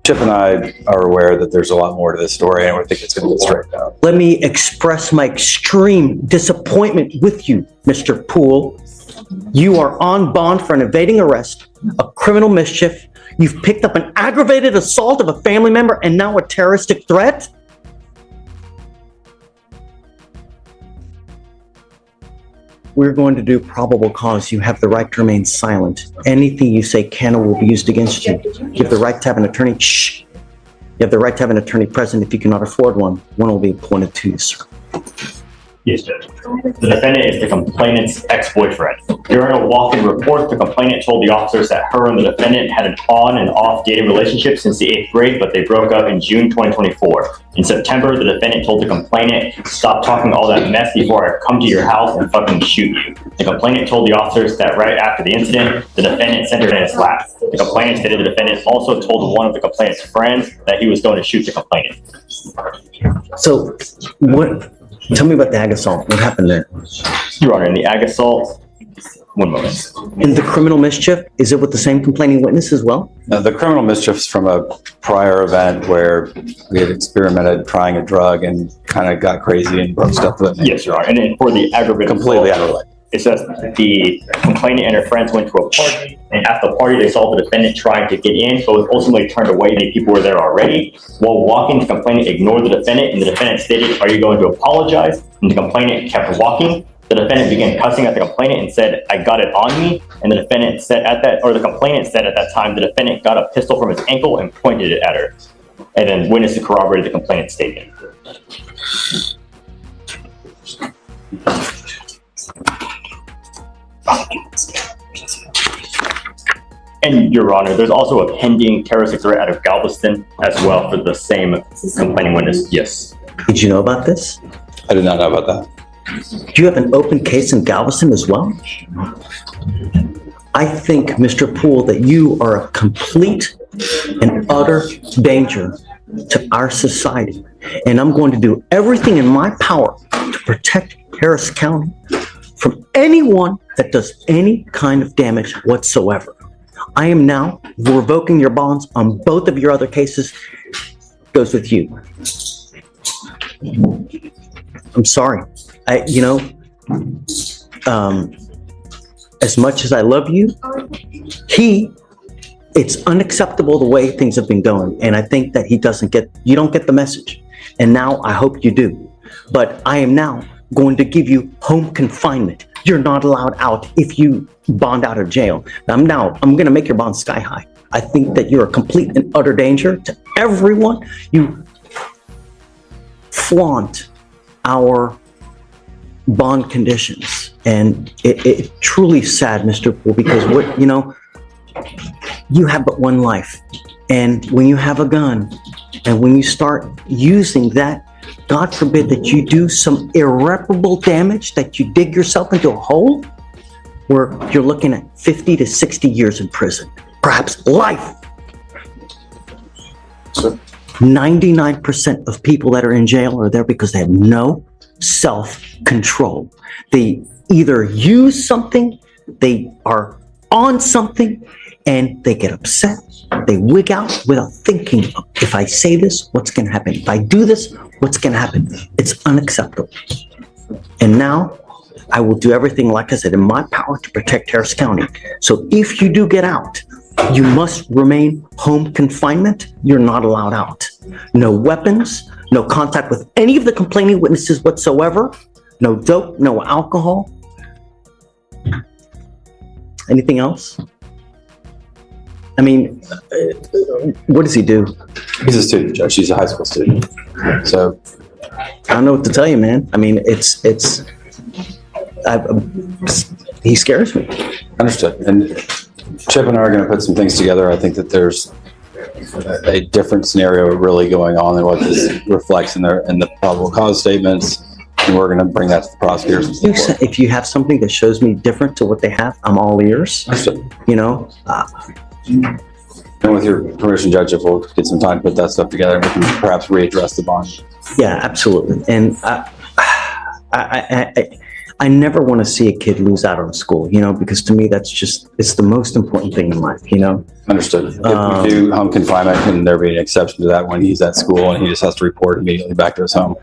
Chip and I are aware that there's a lot more to this story, and we think it's going to get straightened out. Let me express my extreme disappointment with you, Mr. Poole. You are on bond for an evading arrest, a criminal mischief. You've picked up an aggravated assault of a family member and now a terroristic threat. We're going to do probable cause. You have the right to remain silent. Anything you say can or will be used against you. You have the right to have an attorney. Shh. You have the right to have an attorney present if you cannot afford one. One will be appointed to you, sir. Yes, Judge. The defendant is the complainant's ex-boyfriend. During a walk-in report, the complainant told the officers that her and the defendant had an on and off dating relationship since the 8th grade, but they broke up in June 2024. In September, the defendant told the complainant, "Stop talking all that mess before I come to your house and fucking shoot you." The complainant told the officers that right after the incident, the defendant sent her in his lap. The complainant stated the defendant also told one of the complainant's friends that he was going to shoot the complainant. So, tell me about the ag assault. What happened there? Your Honor, in the ag assault, one moment. In the criminal mischief, is it with the same complaining witness as well? The criminal mischief's from a prior event where we had experimented trying a drug and kind of got crazy and broke stuff with it. Yes, Your Honor. And then for the aggravated Completely assault, unrelated. it says the complainant and her friends went to a party, and at the party they saw the defendant trying to get in, but was ultimately turned away. Many people were there already. While walking, the complainant ignored the defendant, and the defendant stated, "Are you going to apologize?" And the complainant kept walking. The defendant began cussing at the complainant and said, "I got it on me." And the defendant said the complainant said at that time, the defendant got a pistol from his ankle and pointed it at her. And then witnesses corroborated the complainant's statement. And Your Honor, there's also a pending terroristic threat out of Galveston as well for the same complaining witness. Yes. Did you know about this? I did not know about that. Do you have an open case in Galveston as well? I think, Mr. Poole, that you are a complete and utter danger to our society. And I'm going to do everything in my power to protect Harris County from anyone that does any kind of damage whatsoever. I am now revoking your bonds on both of your other cases. Goes with you. I'm sorry. As much as I love you, it's unacceptable the way things have been going. And I think that you don't get the message. And now I hope you do. But I am now going to give you home confinement. You're not allowed out if you bond out of jail. I'm going to make your bond sky high. I think that you're a complete and utter danger to everyone. You flaunt our bond conditions, and it truly sad, Mr. Poole, because you have but one life, and when you have a gun, and when you start using that, God forbid that you do some irreparable damage, that you dig yourself into a hole where you're looking at 50 to 60 years in prison, perhaps life. 99% of people that are in jail are there because they have no self-control. They either use something, they are on something, and they get upset. They wig out without thinking, if I say this, what's going to happen? If I do this, what's going to happen? It's unacceptable. And now I will do everything, like I said, in my power to protect Harris County. So if you do get out, you must remain home confinement. You're not allowed out. No weapons, no contact with any of the complaining witnesses whatsoever, no dope, no alcohol. Anything else? I mean, what does he do? He's a student, Judge. He's a high school student. So I don't know what to tell you, man. I mean, he scares me. Understood. And Chip and I are going to put some things together. I think that there's a different scenario really going on than what this reflects in the probable cause statements. And we're going to bring that to the prosecutors. If you have something that shows me different to what they have, I'm all ears. Understood. And with your permission, Judge, if we'll get some time to put that stuff together, we can perhaps readdress the bond. Yeah, absolutely. And I never want to see a kid lose out on school, because to me, it's the most important thing in life, Understood. If we do home confinement, can there be an exception to that when he's at school and he just has to report immediately back to his home?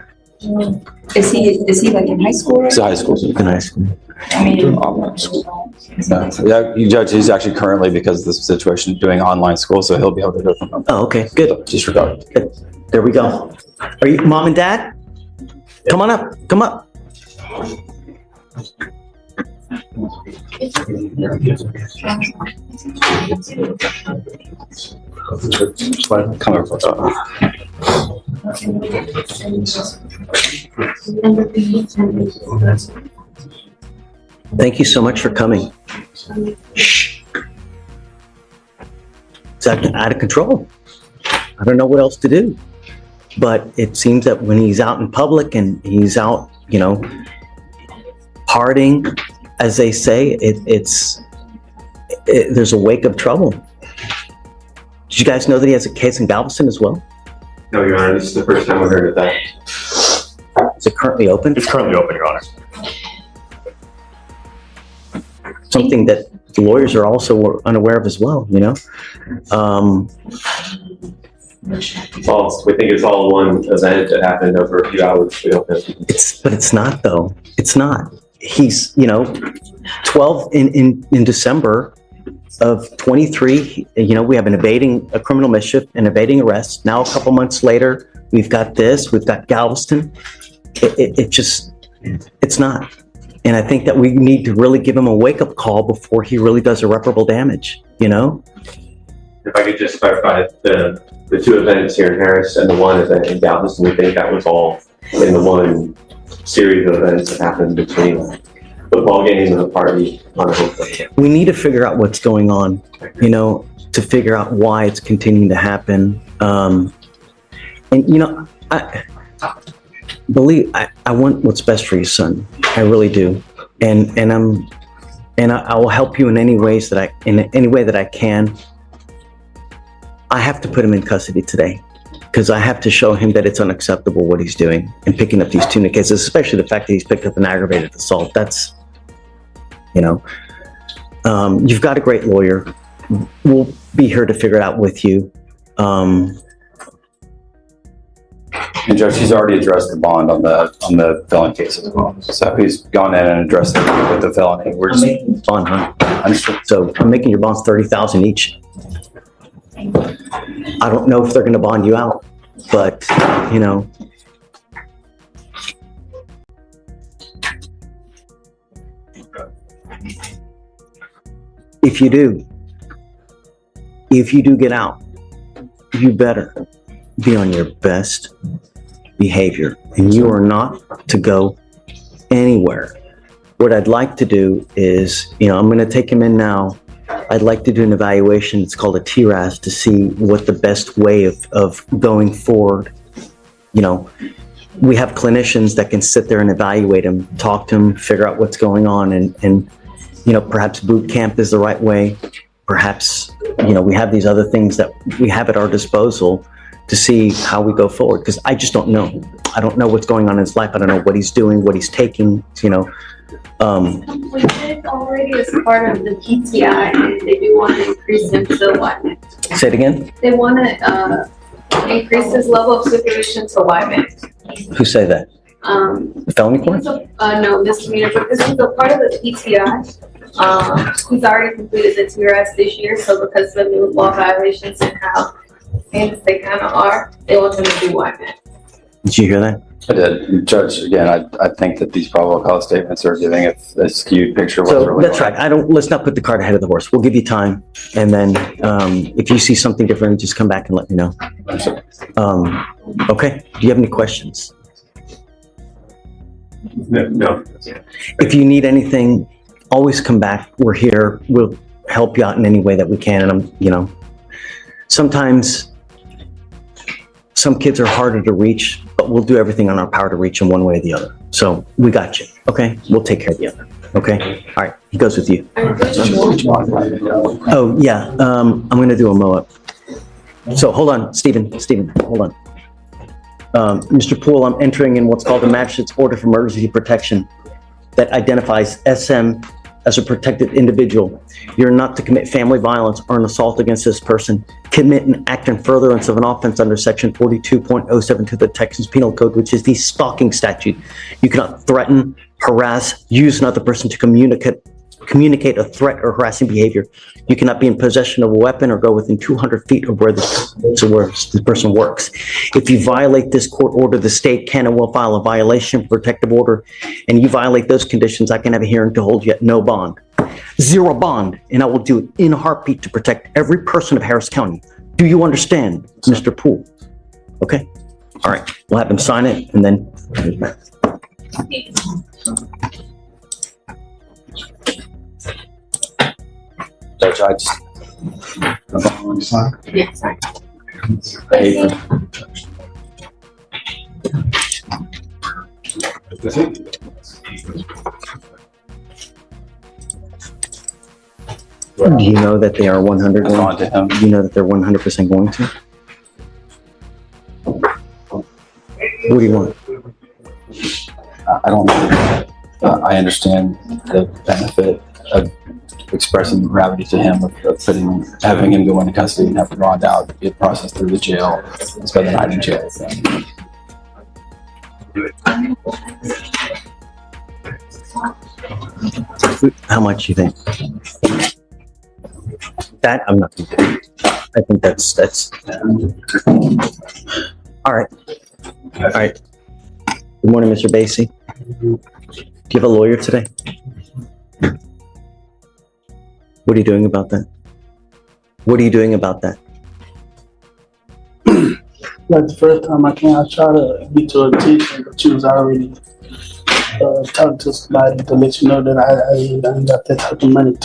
Is he like in high school? It's a high school. In high school. I mean, Yeah, Judge, he's actually currently, because of this situation, doing online school, so he'll be able to do it from home. Oh, okay, good. Disregard. There we go. Are you mom and dad? Come on up. Come up. Come over. Thank you so much for coming. Shh. It's out of control. I don't know what else to do. But it seems that when he's out in public and he's out, partying, as they say, there's a wake of trouble. Did you guys know that he has a case in Galveston as well? No, Your Honor, this is the first time I've heard of that. Is it currently open? It's currently open, Your Honor. Something that the lawyers are also unaware of as well, We think it's all one event that happened over a few hours. We don't know. But it's not though. It's not. He's, 12 in December of 23, we have a criminal mischief, an evading arrest. Now, a couple months later, we've got Galveston. It's not. And I think that we need to really give him a wake-up call before he really does irreparable damage, If I could just clarify, the two events here in Harris and the one event in Galveston, we think that was all in the one series of events that happened between football games and a party on a hotel. We need to figure out what's going on, to figure out why it's continuing to happen. I want what's best for your son. I really do. And I will help you in any way that I can. I have to put him in custody today because I have to show him that it's unacceptable what he's doing and picking up these two new cases, especially the fact that he's picked up an aggravated assault. That's, you've got a great lawyer. We'll be here to figure it out with you. And Judge, he's already addressed the bond on the felony case as well. So he's gone in and addressed it with the felony. We're just Bond, huh? understood. So I'm making your bonds $30,000 each. I don't know if they're going to bond you out, but if you do get out, you better be on your best behavior, and you are not to go anywhere. What I'd like to do is, I'm going to take him in now. I'd like to do an evaluation. It's called a TRAS to see what the best way of going forward. We have clinicians that can sit there and evaluate him, talk to him, figure out what's going on, and perhaps boot camp is the right way. Perhaps, we have these other things that we have at our disposal to see how we go forward, because I just don't know. I don't know what's going on in his life. I don't know what he's doing, what he's taking, We did already as part of the PTI, and they do want to increase him to what? Say it again? They want to increase his level of supervision to YMAX. Who say that? The felony court? No, misdemeanor, but this is a part of the PTI. He's already completed the TRS this year, so because of the new law violations and how things they kind of are, they want him to do YMAX. Did you hear that? I did. Judge, again, I think that these probable cause statements are giving a skewed picture of what's So really that's going right. Let's not put the cart ahead of the horse. We'll give you time. And then if you see something different, just come back and let me know. Okay. Do you have any questions? No. If you need anything, always come back. We're here. We'll help you out in any way that we can. And sometimes some kids are harder to reach, but we'll do everything on our power to reach them one way or the other. So we got you. Okay. We'll take care of the other. Okay. All right. He goes with you. Oh yeah. I'm going to do a mow-up. So hold on, Stephen, hold on. Mr. Poole, I'm entering in what's called the magistrate's order for emergency protection. that identifies SM as a protected individual. You're not to commit family violence or an assault against this person, commit an act in furtherance of an offense under section 42.072 of the Texas Penal Code, which is the stalking statute. You cannot threaten, harass, use another person to communicate a threat or harassing behavior. You cannot be in possession of a weapon or go within 200 feet of where this person works. If you violate this court order, the state can and will file a violation protective order, and you violate those conditions, I can have a hearing to hold you at no bond. Zero bond, and I will do it in a heartbeat to protect every person of Harris County. Do you understand, Mr. Poole? Okay? All right, we'll have him sign it, and then Judge, I just. Yes. you know that they are 100. That's on to him. You know that they're 100% going to? What do you want? I don't know. I understand the benefit of expressing the gravity to him of having him go into custody and have to bond out, get processed through the jail, and spend the night in jail. How much you think? That I'm not gonna do. I think that's all right. All right. Good morning, Mr. Basie. Do you have a lawyer today? What are you doing about that? What are you doing about that? Like the first time I came, I tried to get to a teacher, but she was already talking to somebody to let you know that I ain't got that type of money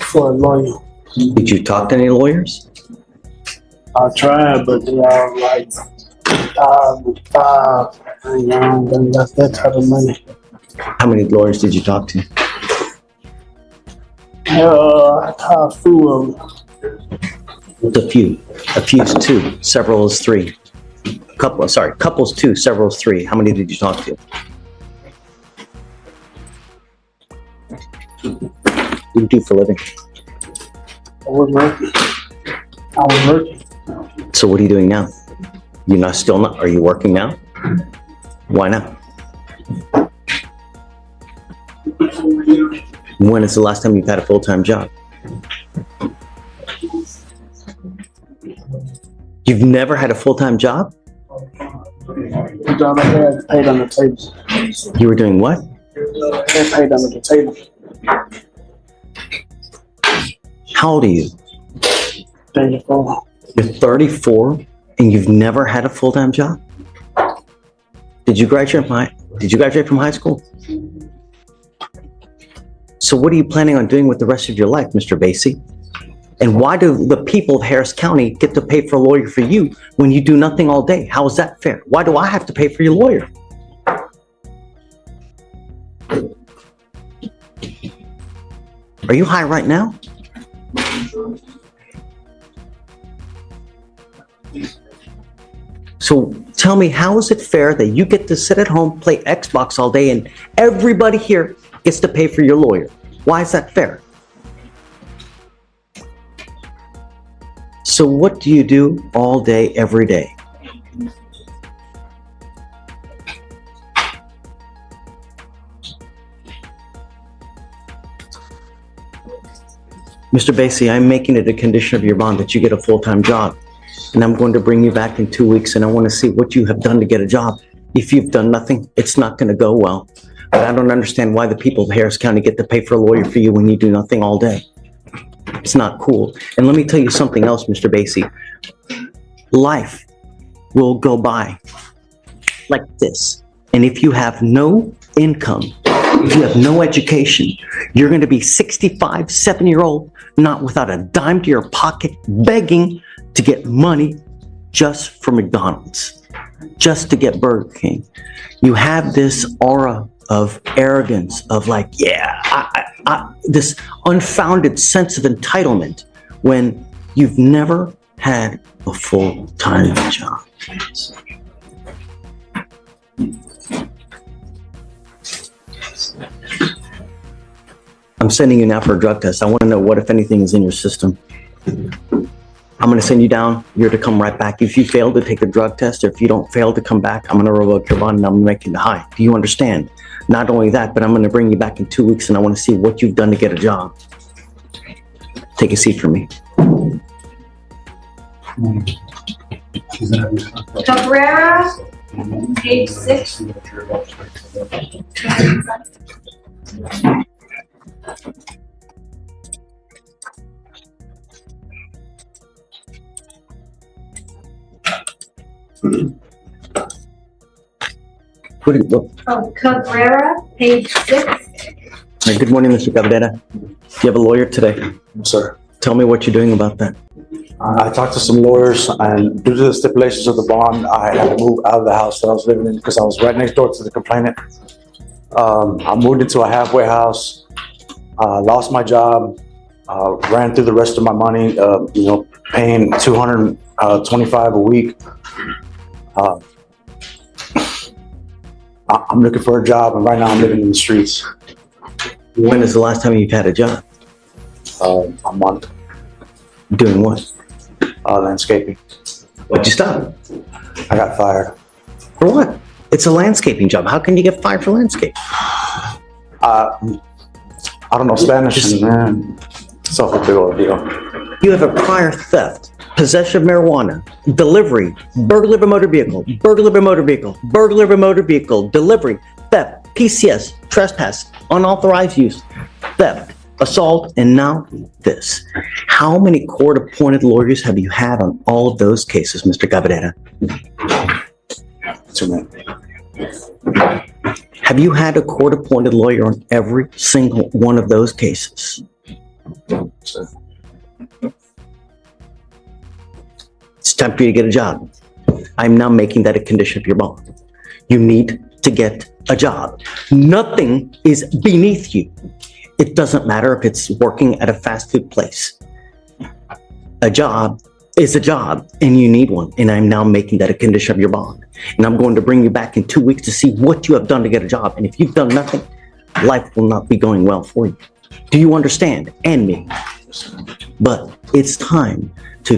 for a lawyer. Did you talk to any lawyers? I tried, but they all like five. I ain't got that type of money. How many lawyers did you talk to? I called a few of them. What's a few? A few is two. Several is three. Couples two. Several is three. How many did you talk to? What do you do for a living? I was working. So what are you doing now? You're not still not? Are you working now? Why not? When is the last time you've had a full-time job? You've never had a full-time job? The job I had paid on the table. You were doing what? I had paid under the table. How old are you? 34. You're 34 and you've never had a full-time job? Did you graduate from high school? So what are you planning on doing with the rest of your life, Mr. Basie? And why do the people of Harris County get to pay for a lawyer for you when you do nothing all day? How is that fair? Why do I have to pay for your lawyer? Are you high right now? So tell me, how is it fair that you get to sit at home, play Xbox all day, and everybody here gets to pay for your lawyer? Why is that fair? So what do you do all day, every day? Mr. Basie, I'm making it a condition of your bond that you get a full-time job. And I'm going to bring you back in 2 weeks, and I want to see what you have done to get a job. If you've done nothing, it's not going to go well. But I don't understand why the people of Harris County get to pay for a lawyer for you when you do nothing all day. It's not cool. And let me tell you something else, Mr. Basie. Life will go by like this. And if you have no income, if you have no education, you're going to be 65, 7-year-old, not without a dime to your pocket, begging to get money just for McDonald's, just to get Burger King. You have this aura of arrogance, of like, yeah, this unfounded sense of entitlement when you've never had a full-time job. I'm sending you now for a drug test. I want to know what, if anything, is in your system. I'm going to send you down. You're to come right back. If you fail to take the drug test, or if you don't fail to come back, I'm going to revoke your bond and I'm going to make you high. Do you understand? Not only that, but I'm going to bring you back in 2 weeks and I want to see what you've done to get a job. Take a seat for me. Cabrera, page 6. Oh, Cabrera, page 6. Good morning, Mr. Cabrera. You have a lawyer today. Sir, Tell me what you're doing about that. I talked to some lawyers, and due to the stipulations of the bond, I had to move out of the house that I was living in because I was right next door to the complainant. I moved into a halfway house, lost my job, ran through the rest of my money, paying $225 a week. I'm looking for a job, and right now I'm living in the streets. When is the last time you've had a job? A month, Doing what? landscaping. Why'd you stop? I got fired. For what? It's a landscaping job. How can you get fired for landscape? I don't know Spanish, man. It's a big old deal. You have a prior theft, possession of marijuana, delivery, burglary of a motor vehicle, burglary of a motor vehicle, burglary of a motor vehicle, delivery, theft, PCS, trespass, unauthorized use, theft, assault, and now this. How many court-appointed lawyers have you had on all of those cases, Mr. Cabrera? Too many. Have you had a court-appointed lawyer on every single one of those cases? So, It's time for you to get a job. I'm now making that a condition of your bond. You need to get a job. Nothing is beneath you. It doesn't matter if it's working at a fast food place. A job is a job and you need one. And I'm now making that a condition of your bond. And I'm going to bring you back in 2 weeks to see what you have done to get a job. And if you've done nothing, life will not be going well for you. Do you understand? And me. But it's time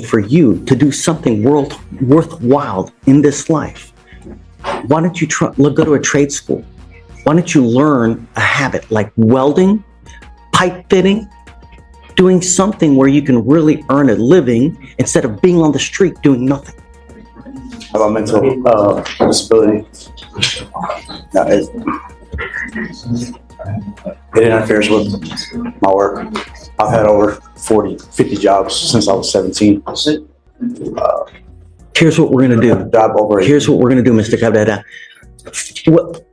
for you to do something worthwhile in this life. Why don't you go to a trade school? Why don't you learn a habit like welding, pipe fitting, doing something where you can really earn a living instead of being on the street doing nothing? I have a mental disability. No, it interferes with my work. I've had over 50 jobs since I was 17. Here's what we're going to do. Job over. Here's what we're going to do, Mr. Cabrera.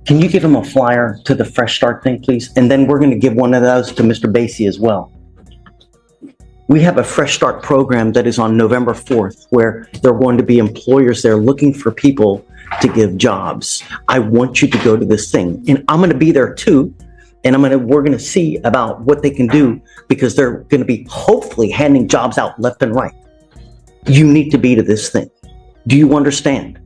Can you give him a flyer to the Fresh Start thing, please? And then we're going to give one of those to Mr. Basie as well. We have a Fresh Start program that is on November 4th, where there are going to be employers there looking for people to give jobs. I want you to go to this thing, and I'm going to be there too. And we're going to see about what they can do, because they're going to be hopefully handing jobs out left and right. You need to be to this thing. Do you understand?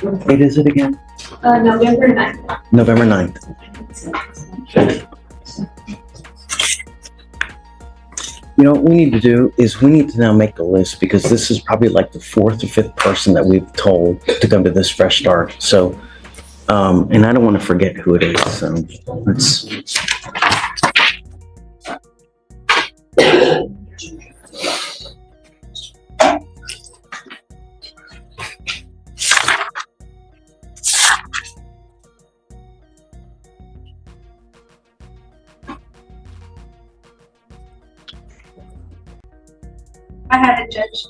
What date is it again? November 9th. November 9th. You know what we need to do is we need to now make a list, because this is probably like the 4th or 5th person that we've told to come to this Fresh Start. So, and I don't want to forget who it is. So let's. I had it, Judge.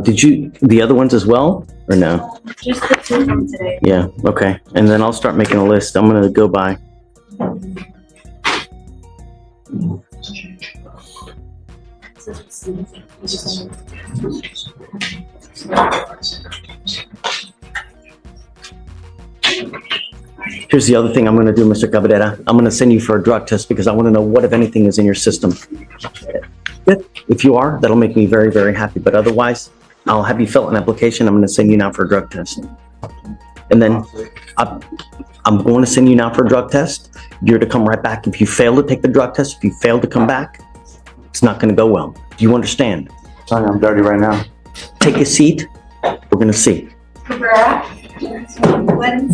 Did you, the other ones as well, or no? Just the two from today. Yeah, okay. And then I'll start making a list. I'm gonna go by. Here's the other thing I'm gonna do, Mr. Cabrera. I'm gonna send you for a drug test because I wanna know what, if anything, is in your system. If you are, that'll make me very, very happy, but otherwise, I'll have you fill out an application. I'm gonna send you now for a drug test. And then I'm going to send you now for a drug test. You're to come right back. If you fail to take the drug test, if you fail to come back, it's not gonna go well. Do you understand? Sorry, I'm dirty right now. Take a seat. We're gonna see. Cabrera, when